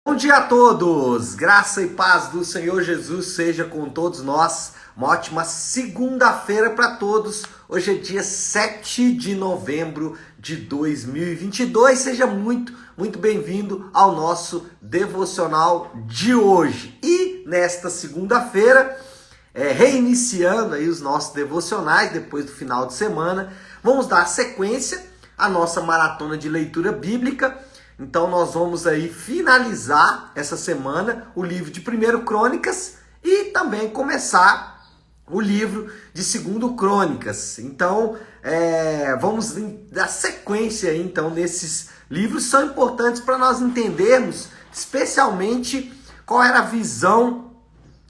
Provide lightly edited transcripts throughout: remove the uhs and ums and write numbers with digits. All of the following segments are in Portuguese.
Bom dia a todos! Graça e paz do Senhor Jesus seja com todos nós. Uma ótima segunda-feira para todos. Hoje é dia 7 de novembro de 2022. Seja muito bem-vindo ao nosso devocional de hoje. E nesta segunda-feira, reiniciando aí os nossos devocionais depois do final de semana, vamos dar sequência à nossa maratona de leitura bíblica. Então nós vamos aí finalizar essa semana o livro de 1 Crônicas e também começar o livro de 2 Crônicas. Então vamos dar sequência aí, então, nesses livros. São importantes para nós entendermos especialmente qual era a visão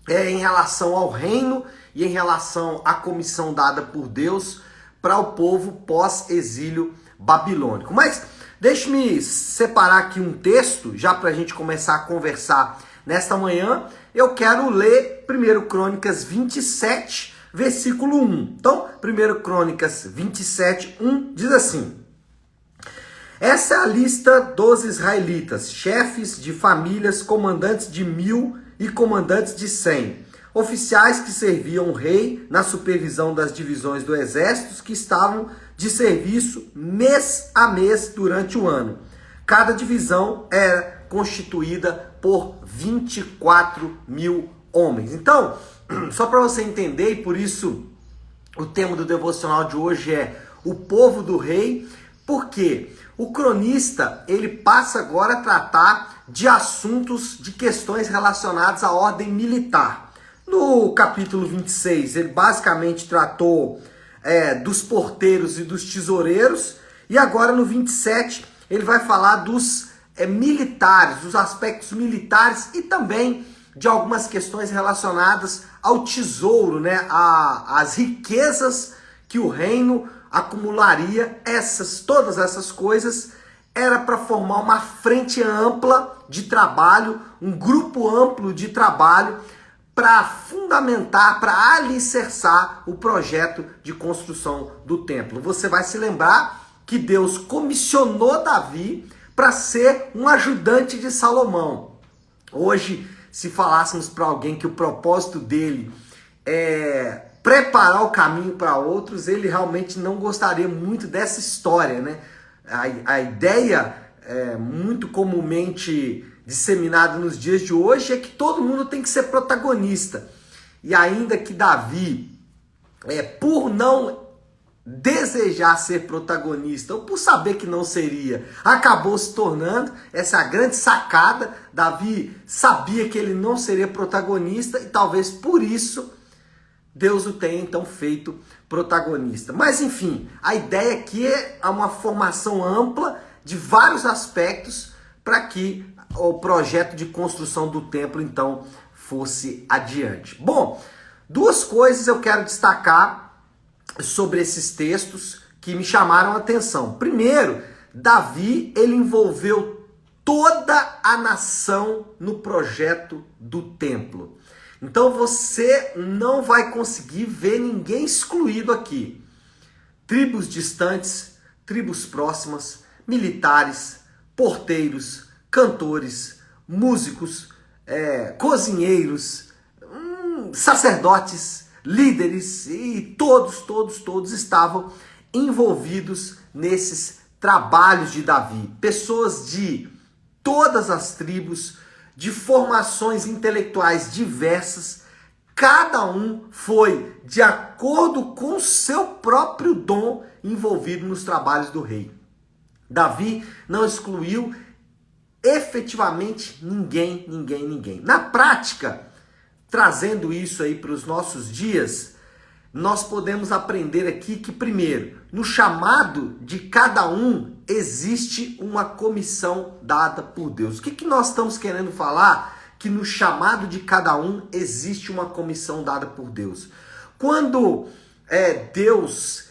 em relação ao reino e em relação à comissão dada por Deus para o povo pós-exílio babilônico. Mas deixe-me separar aqui um texto, já para a gente começar a conversar nesta manhã. Eu quero ler 1 Crônicas 27, versículo 1. Então, 1 Crônicas 27, 1 diz assim: essa é a lista dos israelitas, chefes de famílias, comandantes de 1000 e comandantes de 100, oficiais que serviam o rei na supervisão das divisões do exército que estavam de serviço mês a mês durante o ano. Cada divisão era constituída por 24.000 homens. Então, só para você entender, e por isso o tema do devocional de hoje é o povo do rei, porque o cronista ele passa agora a tratar de assuntos, de questões relacionadas à ordem militar. No capítulo 26, ele basicamente tratou dos porteiros e dos tesoureiros, e agora no 27 ele vai falar dos militares, dos aspectos militares e também de algumas questões relacionadas ao tesouro, né? As riquezas que o reino acumularia. Todas essas coisas era para formar uma frente ampla de trabalho, um grupo amplo de trabalho para fundamentar, para alicerçar o projeto de construção do templo. Você vai se lembrar que Deus comissionou Davi para ser um ajudante de Salomão. Hoje, se falássemos para alguém que o propósito dele é preparar o caminho para outros, ele realmente não gostaria muito dessa história, né? A ideia muito comumente disseminado nos dias de hoje é que todo mundo tem que ser protagonista. E ainda que Davi, por não desejar ser protagonista, ou por saber que não seria, acabou se tornando. Essa é a grande sacada. Davi sabia que ele não seria protagonista e talvez por isso Deus o tenha então feito protagonista. Mas enfim, a ideia aqui é uma formação ampla de vários aspectos para que o projeto de construção do templo, então, fosse adiante. Bom, duas coisas eu quero destacar sobre esses textos que me chamaram a atenção. Primeiro, Davi, ele envolveu toda a nação no projeto do templo. Então, você não vai conseguir ver ninguém excluído aqui. Tribos distantes, tribos próximas, militares, porteiros, cantores, músicos, cozinheiros, sacerdotes, líderes, e todos estavam envolvidos nesses trabalhos de Davi. Pessoas de todas as tribos, de formações intelectuais diversas, cada um foi de acordo com o seu próprio dom envolvido nos trabalhos do rei. Davi não excluiu efetivamente ninguém. Na prática, trazendo isso aí para os nossos dias, nós podemos aprender aqui que, primeiro, no chamado de cada um existe uma comissão dada por Deus. O que nós estamos querendo falar? Que no chamado de cada um existe uma comissão dada por Deus. Quando Deus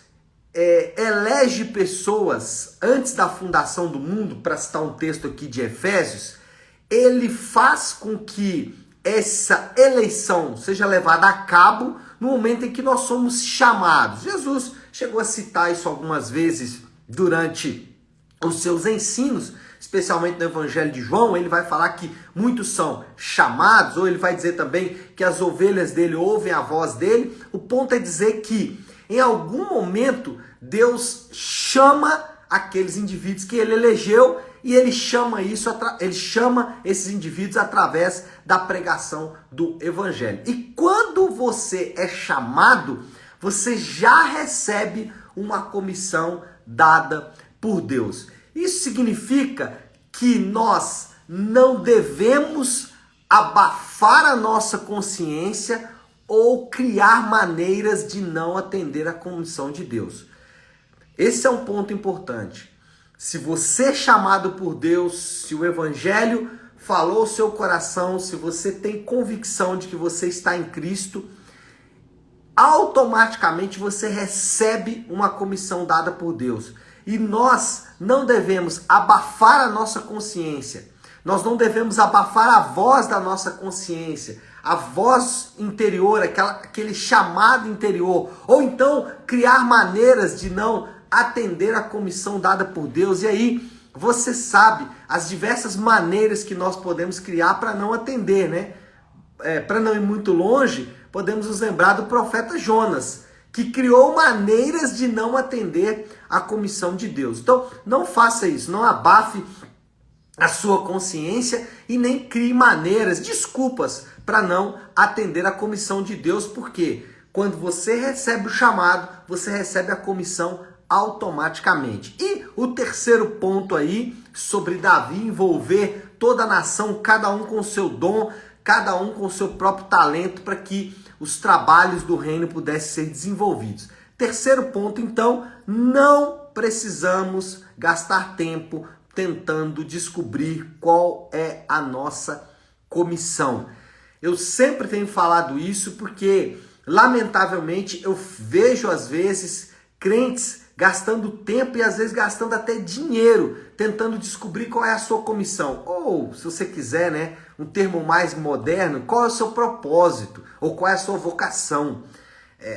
elege pessoas antes da fundação do mundo, para citar um texto aqui de Efésios, ele faz com que essa eleição seja levada a cabo no momento em que nós somos chamados. Jesus chegou a citar isso algumas vezes durante os seus ensinos, especialmente no Evangelho de João, ele vai falar que muitos são chamados, ou ele vai dizer também que as ovelhas dele ouvem a voz dele. O ponto é dizer que em algum momento Deus chama aqueles indivíduos que ele elegeu e ele chama esses indivíduos através da pregação do Evangelho. E quando você é chamado, você já recebe uma comissão dada por Deus. Isso significa que nós não devemos abafar a nossa consciência ou criar maneiras de não atender a comissão de Deus. Esse é um ponto importante. Se você é chamado por Deus, se o Evangelho falou ao seu coração, se você tem convicção de que você está em Cristo, automaticamente você recebe uma comissão dada por Deus. E nós não devemos abafar a nossa consciência. Nós não devemos abafar a voz da nossa consciência, a voz interior, aquele chamado interior. Ou então criar maneiras de não atender a comissão dada por Deus. E aí você sabe as diversas maneiras que nós podemos criar para não atender, né? Para não ir muito longe, podemos nos lembrar do profeta Jonas, que criou maneiras de não atender a comissão de Deus. Então, não faça isso, não abafe a sua consciência e nem crie maneiras, desculpas, para não atender a comissão de Deus, porque quando você recebe o chamado, você recebe a comissão automaticamente. E o terceiro ponto aí, sobre Davi envolver toda a nação, cada um com o seu dom, cada um com o seu próprio talento, para que os trabalhos do reino pudessem ser desenvolvidos. Terceiro ponto, então, não precisamos gastar tempo tentando descobrir qual é a nossa comissão. Eu sempre tenho falado isso porque, lamentavelmente, eu vejo às vezes crentes gastando tempo e às vezes gastando até dinheiro tentando descobrir qual é a sua comissão. Ou, se você quiser, né, um termo mais moderno, qual é o seu propósito ou qual é a sua vocação.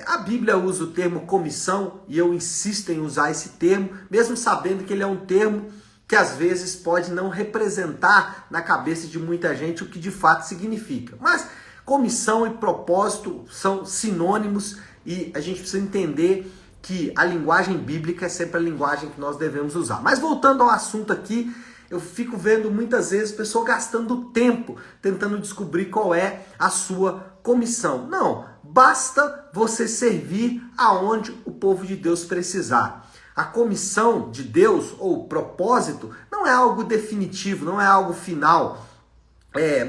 A Bíblia usa o termo comissão e eu insisto em usar esse termo, mesmo sabendo que ele é um termo que às vezes pode não representar na cabeça de muita gente o que de fato significa. Mas comissão e propósito são sinônimos e a gente precisa entender que a linguagem bíblica é sempre a linguagem que nós devemos usar. Mas voltando ao assunto aqui, eu fico vendo muitas vezes pessoas gastando tempo tentando descobrir qual é a sua comissão. Não, basta você servir aonde o povo de Deus precisar. A comissão de Deus, ou o propósito, não é algo definitivo, não é algo final.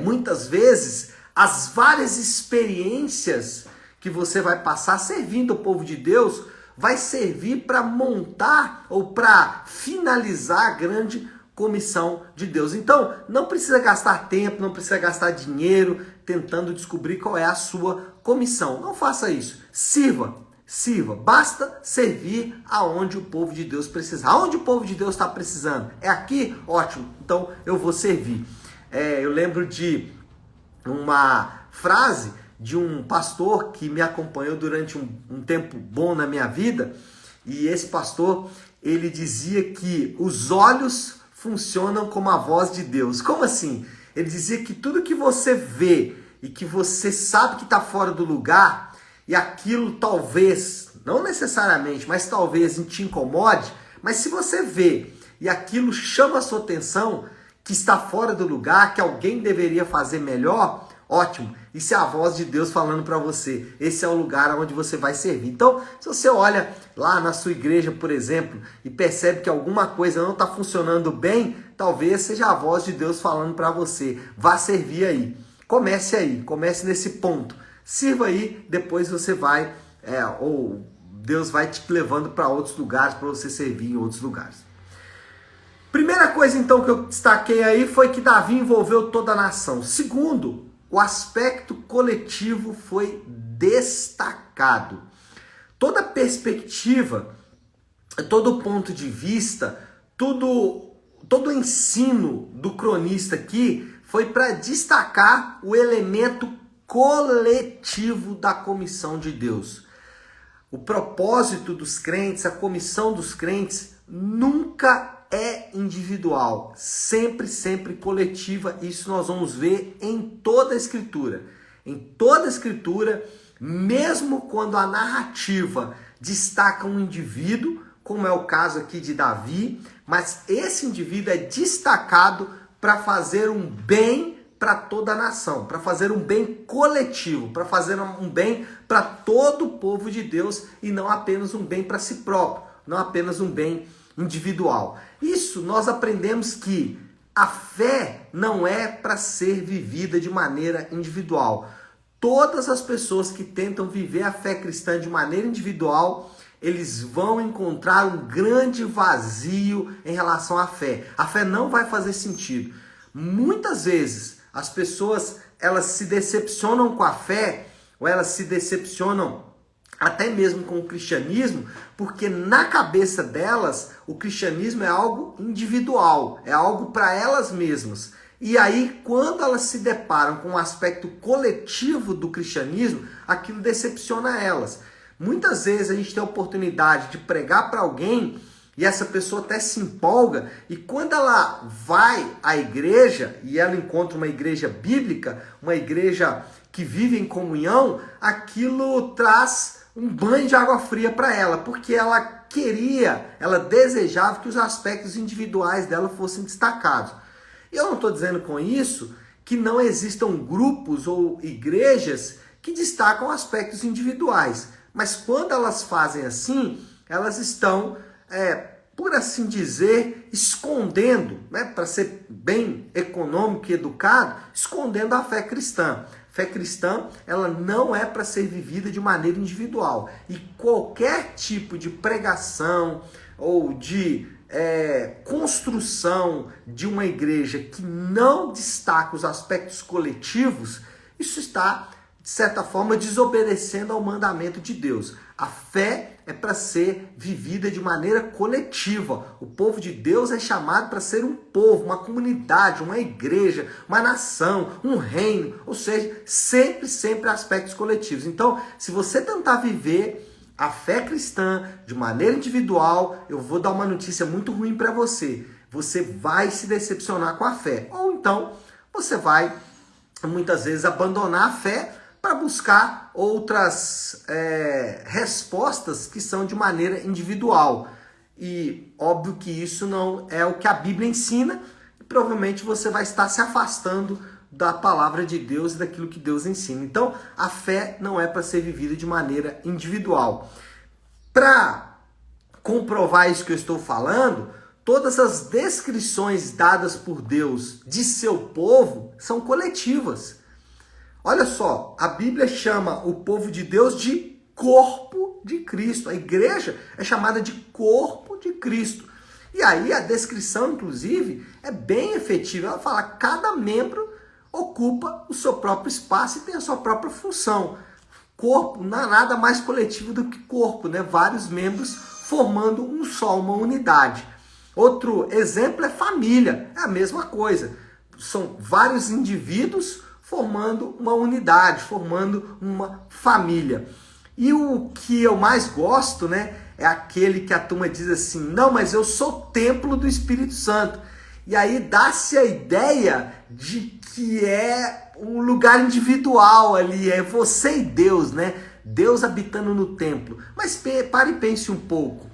Muitas vezes, as várias experiências que você vai passar servindo o povo de Deus vai servir para montar ou para finalizar a grande comissão de Deus. Então, não precisa gastar tempo, não precisa gastar dinheiro tentando descobrir qual é a sua comissão. Não faça isso. Sirva. Basta servir aonde o povo de Deus precisa. Aonde o povo de Deus está precisando? É aqui? Ótimo. Então, eu vou servir. Eu lembro de uma frase de um pastor que me acompanhou durante um tempo bom na minha vida, e esse pastor, ele dizia que os olhos funcionam como a voz de Deus. Como assim? Ele dizia que tudo que você vê e que você sabe que está fora do lugar, e aquilo talvez, não necessariamente, mas talvez te incomode, mas se você vê e aquilo chama a sua atenção, que está fora do lugar, que alguém deveria fazer melhor, ótimo. Isso é a voz de Deus falando para você. Esse é o lugar onde você vai servir. Então, se você olha lá na sua igreja, por exemplo, e percebe que alguma coisa não está funcionando bem, talvez seja a voz de Deus falando para você. Vá servir aí. Comece nesse ponto. Sirva aí, depois você vai, ou Deus vai te levando para outros lugares, para você servir em outros lugares. Primeira coisa, então, que eu destaquei aí foi que Davi envolveu toda a nação. Segundo, o aspecto coletivo foi destacado. Toda perspectiva, todo ponto de vista, todo o ensino do cronista aqui foi para destacar o elemento coletivo da comissão de Deus. O propósito dos crentes, a comissão dos crentes, nunca é individual, sempre, sempre coletiva. Isso nós vamos ver em toda a Escritura. Em toda a Escritura, mesmo quando a narrativa destaca um indivíduo, como é o caso aqui de Davi, mas esse indivíduo é destacado para fazer um bem para toda a nação, para fazer um bem coletivo, para fazer um bem para todo o povo de Deus e não apenas um bem para si próprio, não apenas um bem individual. Isso nós aprendemos que a fé não é para ser vivida de maneira individual. Todas as pessoas que tentam viver a fé cristã de maneira individual, eles vão encontrar um grande vazio em relação à fé. A fé não vai fazer sentido. Muitas vezes as pessoas elas se decepcionam com a fé, ou elas se decepcionam até mesmo com o cristianismo, porque na cabeça delas o cristianismo é algo individual, é algo para elas mesmas. E aí, quando elas se deparam com o aspecto coletivo do cristianismo, aquilo decepciona elas. Muitas vezes a gente tem a oportunidade de pregar para alguém e essa pessoa até se empolga, e quando ela vai à igreja e ela encontra uma igreja bíblica, uma igreja que vive em comunhão, aquilo traz um banho de água fria para ela, porque ela queria, ela desejava que os aspectos individuais dela fossem destacados. Eu não estou dizendo com isso que não existam grupos ou igrejas que destacam aspectos individuais, mas quando elas fazem assim, elas estão, por assim dizer, escondendo, para ser bem econômico e educado, escondendo a fé cristã. Fé cristã, ela não é para ser vivida de maneira individual. E qualquer tipo de pregação ou de construção de uma igreja que não destaca os aspectos coletivos, isso está, de certa forma, desobedecendo ao mandamento de Deus. A fé é para ser vivida de maneira coletiva. O povo de Deus é chamado para ser um povo, uma comunidade, uma igreja, uma nação, um reino. Ou seja, sempre, sempre aspectos coletivos. Então, se você tentar viver a fé cristã de maneira individual, eu vou dar uma notícia muito ruim para você. Você vai se decepcionar com a fé. Ou então, você vai, muitas vezes, abandonar a fé para buscar outras respostas que são de maneira individual. E óbvio que isso não é o que a Bíblia ensina, e provavelmente você vai estar se afastando da palavra de Deus e daquilo que Deus ensina. Então, a fé não é para ser vivida de maneira individual. Para comprovar isso que eu estou falando, todas as descrições dadas por Deus de seu povo são coletivas. Olha só, a Bíblia chama o povo de Deus de corpo de Cristo. A igreja é chamada de corpo de Cristo. E aí a descrição, inclusive, é bem efetiva. Ela fala que cada membro ocupa o seu próprio espaço e tem a sua própria função. Corpo não é nada mais coletivo do que corpo, né? Vários membros formando um só, uma unidade. Outro exemplo é família, é a mesma coisa. São vários indivíduos formando uma unidade, formando uma família. E o que eu mais gosto, né, é aquele que a turma diz assim: não, mas eu sou templo do Espírito Santo. E aí dá-se a ideia de que é um lugar individual ali, é você e Deus, né? Deus habitando no templo. Mas pare e pense um pouco.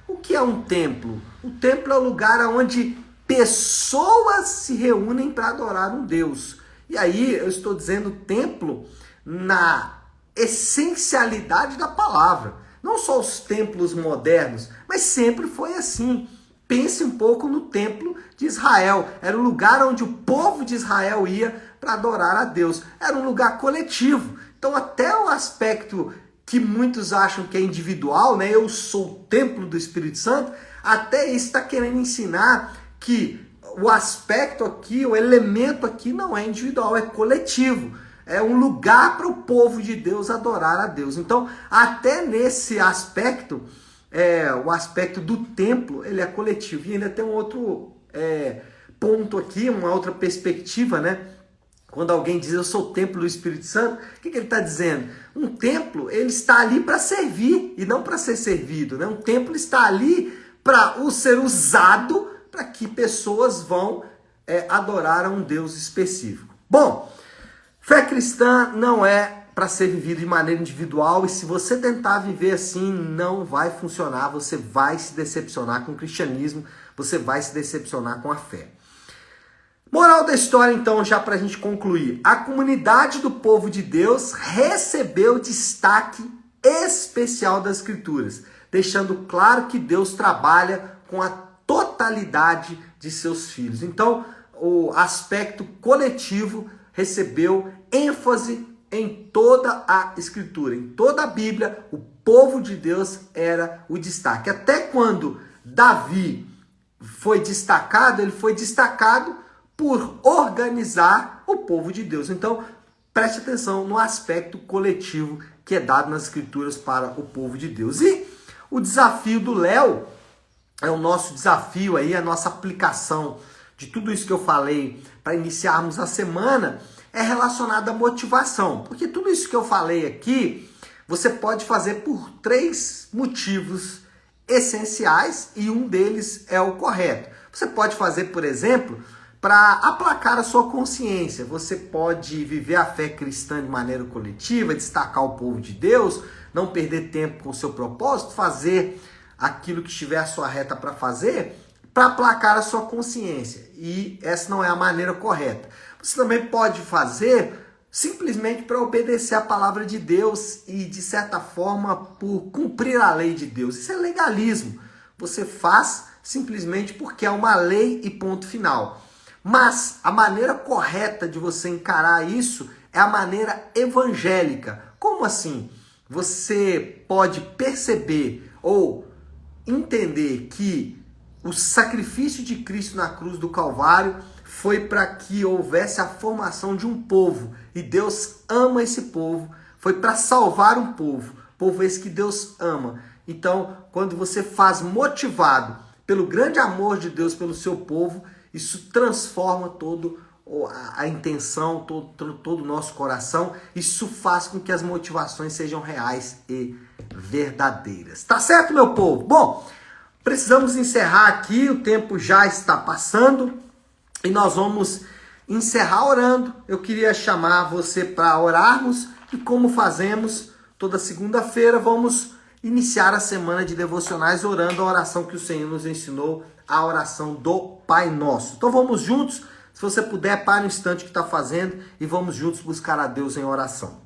O que é um templo? O templo é o lugar onde pessoas se reúnem para adorar um Deus. E aí eu estou dizendo templo na essencialidade da palavra. Não só os templos modernos, mas sempre foi assim. Pense um pouco no templo de Israel. Era o lugar onde o povo de Israel ia para adorar a Deus. Era um lugar coletivo. Então até o aspecto que muitos acham que é individual, né? Eu sou o templo do Espírito Santo, até isso está querendo ensinar que o aspecto aqui, o elemento aqui não é individual, é coletivo. É um lugar para o povo de Deus adorar a Deus. Então, até nesse aspecto, o aspecto do templo, ele é coletivo. E ainda tem um outro ponto aqui, uma outra perspectiva, né? Quando alguém diz, eu sou o templo do Espírito Santo, o que ele está dizendo? Um templo, ele está ali para servir e não para ser servido, né? Um templo está ali para ser usado para que pessoas vão adorar a um Deus específico. Bom, fé cristã não é para ser vivido de maneira individual, e se você tentar viver assim, não vai funcionar, você vai se decepcionar com o cristianismo, você vai se decepcionar com a fé. Moral da história, então, já para a gente concluir. A comunidade do povo de Deus recebeu destaque especial das Escrituras, deixando claro que Deus trabalha com a totalidade de seus filhos. Então, o aspecto coletivo recebeu ênfase em toda a Escritura, em toda a Bíblia. O povo de Deus era o destaque. Até quando Davi foi destacado, ele foi destacado por organizar o povo de Deus. Então, preste atenção no aspecto coletivo que é dado nas Escrituras para o povo de Deus. E o desafio do Léo é o nosso desafio aí, a nossa aplicação de tudo isso que eu falei para iniciarmos a semana é relacionado à motivação. Porque tudo isso que eu falei aqui, você pode fazer por 3 motivos essenciais e um deles é o correto. Você pode fazer, por exemplo, para aplacar a sua consciência. Você pode viver a fé cristã de maneira coletiva, destacar o povo de Deus, não perder tempo com o seu propósito, fazer aquilo que estiver à sua reta para fazer, para aplacar a sua consciência. E essa não é a maneira correta. Você também pode fazer simplesmente para obedecer a palavra de Deus e, de certa forma, por cumprir a lei de Deus. Isso é legalismo. Você faz simplesmente porque é uma lei e ponto final. Mas a maneira correta de você encarar isso é a maneira evangélica. Como assim? Você pode perceber ou entender que o sacrifício de Cristo na cruz do Calvário foi para que houvesse a formação de um povo. E Deus ama esse povo. Foi para salvar um povo. Povo esse que Deus ama. Então, quando você faz motivado pelo grande amor de Deus pelo seu povo, isso transforma toda a intenção, todo o nosso coração. Isso faz com que as motivações sejam reais e verdadeiras. Tá certo, meu povo? Bom, precisamos encerrar aqui, o tempo já está passando e nós vamos encerrar orando. Eu queria chamar você para orarmos e, como fazemos toda segunda-feira, vamos iniciar a semana de devocionais orando a oração que o Senhor nos ensinou, a oração do Pai Nosso. Então vamos juntos, se você puder, pare no instante o que está fazendo e vamos juntos buscar a Deus em oração.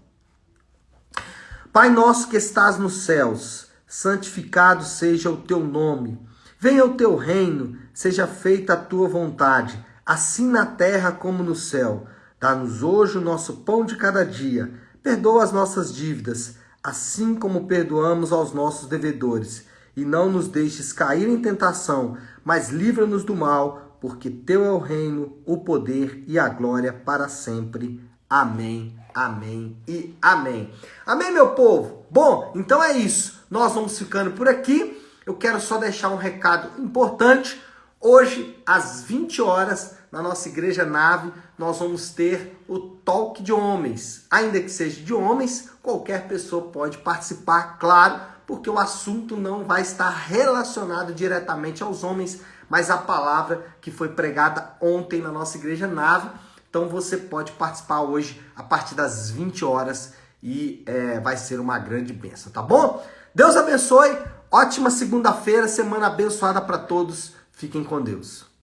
Pai nosso que estás nos céus, santificado seja o teu nome. Venha o teu reino, seja feita a tua vontade, assim na terra como no céu. Dá-nos hoje o nosso pão de cada dia. Perdoa as nossas dívidas, assim como perdoamos aos nossos devedores. E não nos deixes cair em tentação, mas livra-nos do mal, porque teu é o reino, o poder e a glória para sempre. Amém, amém e amém. Amém, meu povo? Bom, então é isso. Nós vamos ficando por aqui. Eu quero só deixar um recado importante. Hoje, às 20 horas, na nossa Igreja Nave, nós vamos ter o Talk de Homens. Ainda que seja de homens, qualquer pessoa pode participar, claro, porque o assunto não vai estar relacionado diretamente aos homens, mas a palavra que foi pregada ontem na nossa Igreja Nave. Então você pode participar hoje a partir das 20 horas e vai ser uma grande bênção, tá bom? Deus abençoe, ótima segunda-feira, semana abençoada para todos, fiquem com Deus.